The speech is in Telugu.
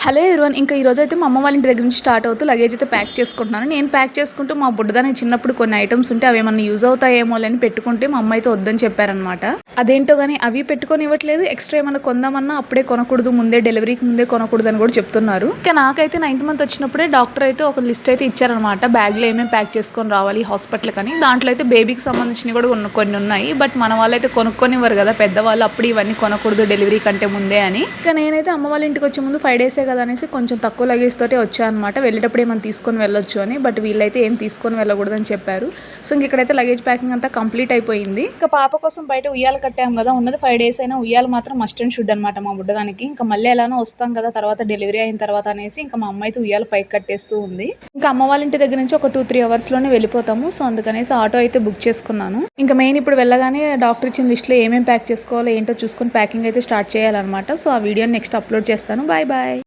హలో ఎవరివన్ ఇంకా ఈరోజు అయితే మా అమ్మ వాళ్ళ ఇంటి దగ్గర నుంచి స్టార్ట్ అవుతూ లగేజ్ అయితే ప్యాక్ చేసుకుంటున్నాను. నేను ప్యాక్ చేసుకుంటూ మా బుడ్డదానికి చిన్నప్పుడు కొన్ని ఐటమ్స్ ఉంటే అవి ఏమన్నా యూజ్ అవుతాయేమో అని పెట్టుకుంటే మా అమ్మ అయితే వద్దని చెప్పారనమాట. అదేంటో కానీ అవి పెట్టుకొని ఇవ్వట్లేదు. ఎక్స్ట్రా ఏమన్నా కొందామన్నా అప్పుడే కొనకూడదు, ముందే డెలివరీకి ముందే కొనకూడదు అని కూడా చెప్తున్నారు. ఇంకా నాకైతే 9th మంత్ వచ్చినప్పుడే డాక్టర్ అయితే ఒక లిస్ట్ అయితే ఇచ్చారనమాట. బ్యాగ్లో ఏమేమి ప్యాక్ చేసుకొని రావాలి హాస్పిటల్ కానీ. దాంట్లో అయితే బేబీకి సంబంధించినవి కూడా కొన్ని ఉన్నాయి. బట్ మన వాళ్ళైతే కొనుక్కొనివ్వరు కదా పెద్దవాళ్ళు, అప్పుడు ఇవన్నీ కొనకూడదు డెలివరీ కంటే ముందే అని. ఇంకా నేనైతే అమ్మ వాళ్ళ ఇంటికి వచ్చే ముందు 5 డేసే కదా అనేసి కొంచెం తక్కువ లగేజ్ తోటే వచ్చాయన్నమాట. వెళ్ళేటప్పుడు ఏమైనా తీసుకొని వెళ్ళొచ్చు అని. బట్ వీళ్ళైతే ఏం తీసుకొని వెళ్ళకూడదని చెప్పారు. సో ఇంక ఇక్కడైతే లగేజ్ ప్యాకింగ్ అంతా కంప్లీట్ అయిపోయింది. ఇంకా పాప కోసం బయట ఉయ్యాల కట్టాం కదా, ఉన్నది 5 డేస్ అయినా ఉయ్యాల మాత్రం మస్ట్ అండ్ షుడ్ అనమాట మా బుడ్డదానికి. ఇంకా మళ్ళీ ఎలానో వస్తాం కదా తర్వాత డెలివరీ అయిన తర్వాత అనేసి ఇంకా మా అమ్మ అయితే ఉయ్యాల పైకి కట్టేస్తూ ఉంది. ఇంకా అమ్మ వాళ్ళ ఇంటి దగ్గర నుంచి ఒక 2-3 అవర్స్ లోనే వెళ్ళిపోతాము. సో అందుకనేసి ఆటో అయితే బుక్ చేసుకున్నాను. ఇంకా మెయిన్ ఇప్పుడు వెళ్ళగానే డాక్టర్ ఇచ్చిన లిస్ట్ లో ఏమేమి ప్యాక్ చేసుకోవాలో ఏంటో చూసుకొని ప్యాకింగ్ అయితే స్టార్ట్ చేయాలన్నమాట. సో ఆ వీడియోని నెక్స్ట్ అప్లోడ్ చేస్తాను. Bye bye.